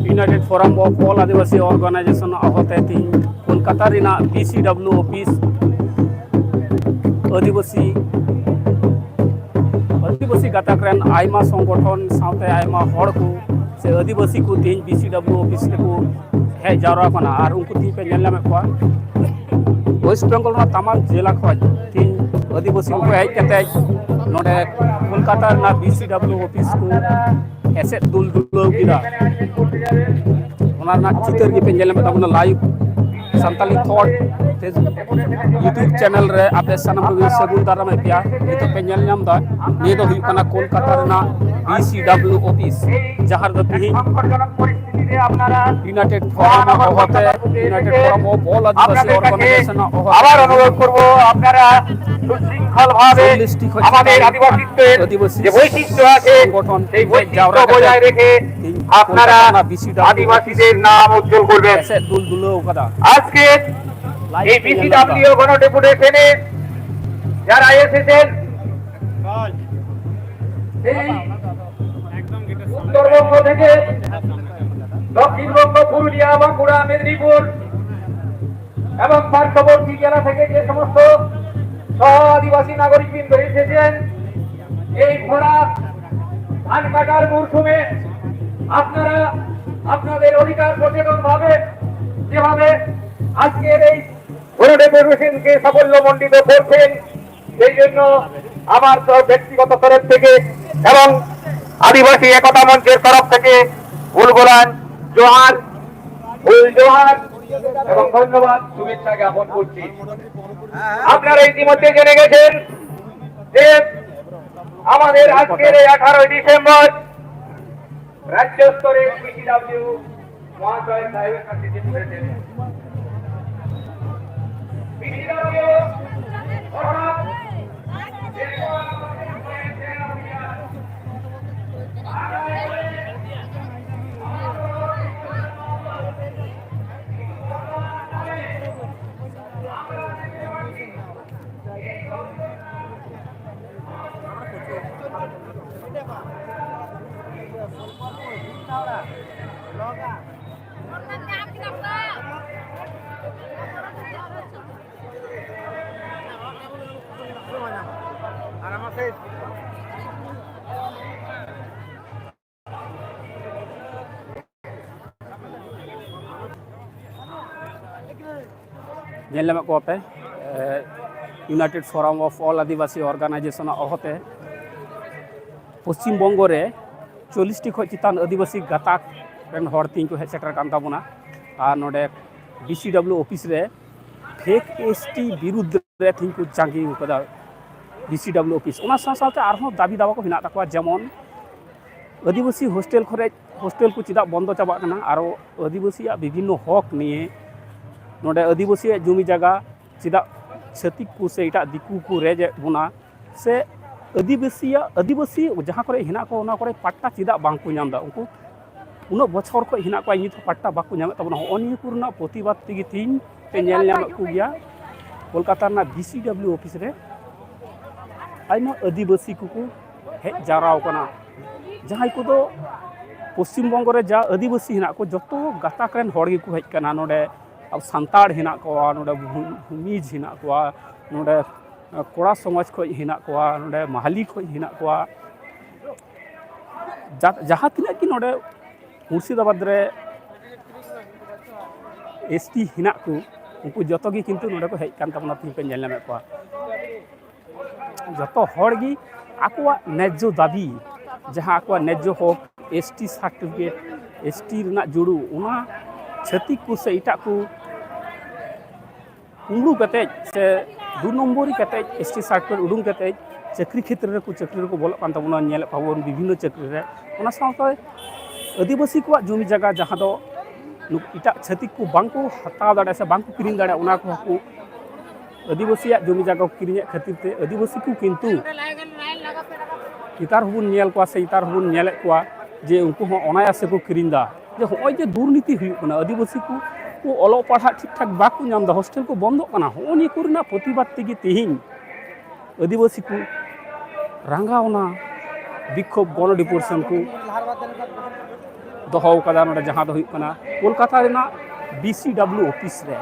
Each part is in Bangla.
United forum of all Adivasi organization होते थी कोलकाता BCW ऑफिस आदिवासी गाताक आयमा संगठन साथे आयमा हड़ को से आदिवासी को तीन BCW ऑफिस को हेज जावरा कना और उनको तीन पे नेल नामे को वेस्ट बेंगल तमाम जिला खज तीन आदिवासी को हेज कते नोडे कोलकाता BCW ऑफिस को एसे दुल दुल गिरा चितर की पे नेल नामे तबना live Santali thought YouTube channel रे आपे सनम सगुन दाराम पिया नितो पे नेल नाम दा नि दो हुई कना कोलकाता BCW ऑफिस जहां दो तिही यूनाइटेड फोरम होते united forum of all Adivasi organization আবার অনুরোধ করব আপনারা সুশৃঙ্খল ভাবে আমাদের আদিবাসীদের যে বৈশিষ্ট্য আছে সেই বৈশিষ্ট্য বজায় রেখে আপনারা আদিবাসীদের নাম উজ্জ্বল করবেন। আজকে এই BCW গণ ডেপুটেশনে যারা এসেছেন উত্তরবঙ্গ থেকে দক্ষিণবঙ্গ, পুরুলিয়া, বাঁকুড়া, মেদিনীপুর এবং পার্শ্ববর্তী জেলা থেকে যে সমস্ত সহ আদিবাসী নাগরিকবৃন্দ এসেছেন এই ভরা ধান কাটার মরশুমে আপনারা আপনাদের অধিকার সচেতন ভাবে যেভাবে আজকের এই ডেপুটেশনকে সাফল্যমণ্ডিত করছেন সেই জন্য আমার ব্যক্তিগত তরফ থেকে এবং আদিবাসী একতা মঞ্চের তরফ থেকে ফুলগোলান জোহার এবং ধন্যবাদ শুভেচ্ছা জ্ঞাপন করছি। আপনারা ইতিমধ্যে জেনে গেছেন যে আমাদের আজকের এই 18 ডিসেম্বর রাজ্য স্তরে BCW মহাশয় সাহেবের কাছে চিঠি করেছেন। नेल को पे united forum of all Adivasi organization होते पश्चिम बंग रे 40 टी खय चितान आदिवासी गाताक रेन हर तीन को हेज सेटर कान ताबुना और नोडे BCW ऑफिस रे फेक ST विरुद्ध रे थिन को चांगी कदा BCW ऑफिस ओना साथे आरहों दाबी दावा को हिना ताकवा जेमन आदिवासी हॉस्टेल खरे हॉस्टेल को चिदा बंद चाबा कना आरो आदिवासी विभिन्न हक निये नोडे आदिवासी जमी जगह चिदा छतिक को से इटा दिकू को रेज बुना से आदिवासी जहाँ करे हिना को ओना करे पट्टा चिदा बांग को नाम दा उनको उन बछर को हिना को नित पट्टा बाको नाम तबना अनिय पुरना प्रतिबाद तिगी तीन पे नेल नाम को गया कोलकाता BCW ऑफिस रे आइमा आदिवासी को हेज जाराव कना जहाँ को दो पश्चिम बंग रे जा आदिवासी हिना को जतो गाताक रेन हड़ गे को हेज कना नोडे अब सांताड़ हिना कोआ नोडे भूमिज हिना कोआ नोडे कोड़ा समाज को हिना कोआ नोडे माहली को हिना कोआ जहाँ तीना कि नोडे मुर्शिदाबाद रे ST हिना को उनको जतो गी किंतु नोडे को हेज कान तबना तीन पे नेल नामे कोआ जतो हड़ गी आकोआ न्याय्य दाबी जहाँ आकोआ न्याय्य हक ST सर्टिफिकेट ST रना जुड़ू उना छतिक को से इटा को उंगू कते से 2 नम्बरी कते ST सर्टिफिकेट उडुंग कते चाकरी क्षेत्र रे को बोलो कान तबना नेल पाबन विभिन्न चाकरी रे ओना साथे आदिवासी को जमी जगह जहाँ दो इटा छतिक को बांको हताव दाड़े से बांको किरिंग दाड़े उना को आदिवासी जमी जगह किरिंग खातिर ते आदिवासी को किंतु इतार हबुन नेल को से इतार हबुन नेल को जे उनको अनायास को किरिंग दा जे होय जे दुर्नीति हुई आदिवासी को अलो पढ़ा ठीक ठाक बाको नाम दा हॉस्टेल को बंद कना होनी कोरना प्रतिबाद तेगी तिहिं आदिवासी को रांगावना বিক্ষোভ গণডিপুরেশন को दोहो कदा नोडे जहां दो हुई कना कोलकाता रेना BCW ऑफिस रे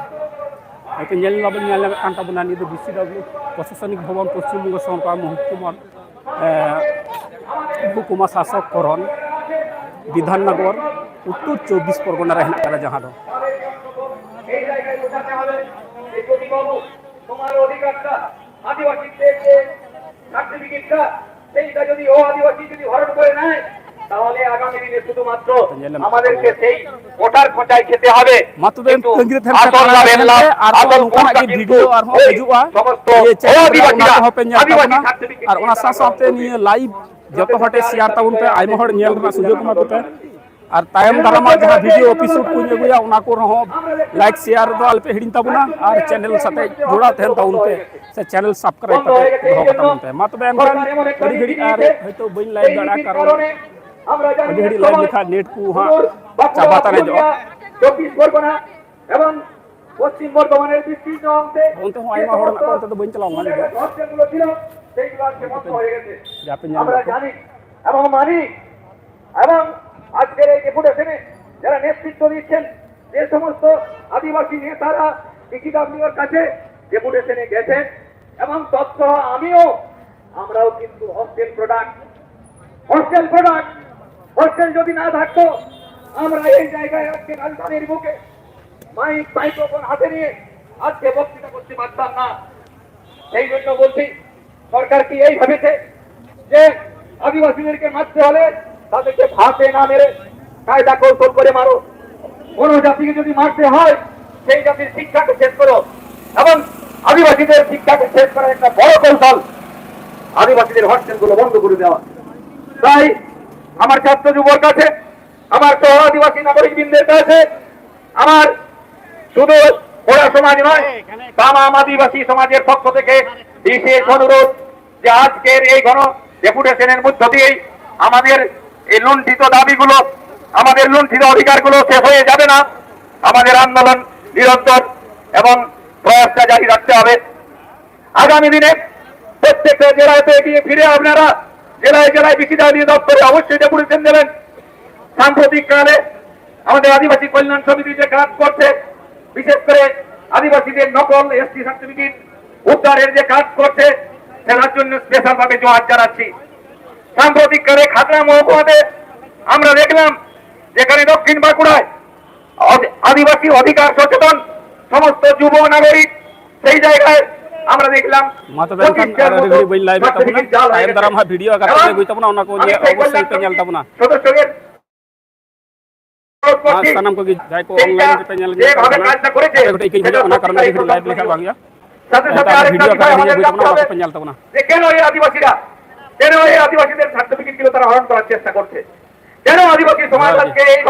पे नेल लाबन नेल कान ताबना नि दो BCW प्रशासनिक भवन पश्चिम बंग सरकार महकुमा शासक करण विधाननगर उत्तर 24 परगना रे हेना करा जहां दो এই জায়গায় বোঝাতে হবে যে যদি বাবু তোমার অধিকারটা আদিবাসীদের যে সার্টিফিকেটটা সেইটা যদি ও আদিবাসী যদি হরণ করে নেয় তাহলে আগামী দিনে শুধুমাত্র আমাদেরকে সেই ভোটার খোঁচায় খেতে হবে মাতুবে কিন্তু তঙ্গিরে থেন আসল লাভের লাভ আর আসল কোন কি ভিডিও আর হো হিজুয়া সমস্ত এই চ্যানেল হপে ᱧᱮᱞ আদিবাসী তাবনা সার্টিফিকেট আর ওনা সাথে নিয়ে লাইভ যত হটে শেয়ার তাবুন पे আইমা হড় ᱧᱮᱞ ᱨᱮᱱᱟᱜ সুযোগ ᱢᱟ ᱛᱚᱯᱮ আর তায়ম দারামা যাহা ভিডিও এপিসোড কো নেগুয়া ওনা কো রহ লাইক শেয়ার দো আলপে হিডিন তাবনা আর চ্যানেল সাথে জোড়া তেন তাবুন पे সে চ্যানেল সাবস্ক্রাইব করতে দহ তাবুন पे মাতবে এনখান গড়ি গড়ি আর হয়তো বইন লাইভ দাড়া কারণ আমরা জানি গড়ি গড়ি লাইভ লেখা নেট কো হা চাবাতা রে 24 পরগনা এবং পশ্চিম বর্ধমানের বিস্তীর্ণ অংশে অন্তে হো আইমা হড় না করতে তো বইন চালাও মানে হস্টেলগুলো ছিল সেইগুলো আজকে বন্ধ হয়ে গেছে যাপে আমরা জানি এবং মানি এবং আজকের এই ডেপুটেশনে যারা নেতৃত্ব দিচ্ছেন যে সমস্ত আদিবাসী নেতারা ডিসিডব্লিউর কাছে ডেপুটেশনে গেছেন এবং তথ্য আমরাও কিন্তু হস্টেল প্রোডাক্ট হস্টেল যদি না থাকতো আমরা এই জায়গায় আজকে রাজধানীর বুকে মাইক্রোফোন হাতে নিয়ে আজকে বক্তৃতা করতে পারতাম না সেই জন্য বলছি সরকার কি এই ভেবেছে যে আদিবাসীদেরকে মারতে হলে তাদেরকে ভাতে না মেরে কায়দা কৌশল করে মারো কোন জাতিকে যদি মারতে হয় সেই জাতির শিক্ষাকে শেষ করো এবং আদিবাসীদের শিক্ষাকে শেষ করার একটা বড় কৌশল আদিবাসীদের হস্টেলগুলো বন্ধ করে দেওয়া তাই আমার ছাত্র যুবর কাছে আমার সহ আদিবাসী নাগরিকবৃন্দের কাছে আমার শুধু ওরা সমাজ নয় তামাম আদিবাসী সমাজের পক্ষ থেকে বিশেষ অনুরোধ যে আজকের এই গণ ডেপুটেশনের মধ্য দিয়েই আমাদের এই লুণ্ঠিত দাবিগুলো আমাদের লুণ্ঠিত অধিকারগুলো শেষ হয়ে যাবে না আমাদের আন্দোলন নিরন্তর এবং প্রয়াসটা জারি রাখতে হবে আগামী দিনে প্রত্যেকটা জেলায় গিয়ে ফিরে আপনারা জেলায় জেলায় BCW দপ্তরে অবশ্যই ডেপুটেশন দেবেন সাম্প্রতিক কালে আমাদের আদিবাসী কল্যাণ সমিতি যে কাজ করছে বিশেষ করে আদিবাসীদের নকল ST সার্টিফিকেট উদ্ধারের যে কাজ করছে সেটার জন্য স্পেশাল ভাবে জোয়ার জানাচ্ছি সাম্প্রতিক কালে খাতড়া মহকুমাতে আমরা দেখলাম যেখানে দক্ষিণ বাঁকুড়ায় আদিবাসী অধিকার সচেতন সমস্ত যুব নাগরিক সেই জায়গায় আমরা দেখলাম মাতবে এনখান আর রিভিউ বইন লাইভ তাবনা টাইম দারাম হা ভিডিও আগাতে গই তাবনা ওনা কো নিয়ে অবশ্যই পে ᱧᱮᱞ তাবনা সদস্যদের সানাম কো যাই কো অনলাইন পে ᱧᱮᱞ যেভাবে কাজটা করেছে গোটে কি ভিডিও ওনা কারণে ভিডিও লাইভ লেখা বাংলা সাথে সাথে আরেকটা ভিডিও বিষয় আকারে আমাদের গই জানতে তাবনা হবে পে ᱧেল তাবনা যে কেন এই আদিবাসীদের সার্টিফিকেট গুলো তারা হরণ করার চেষ্টা করছে কেন আদিবাসী সমাজ আজকে এই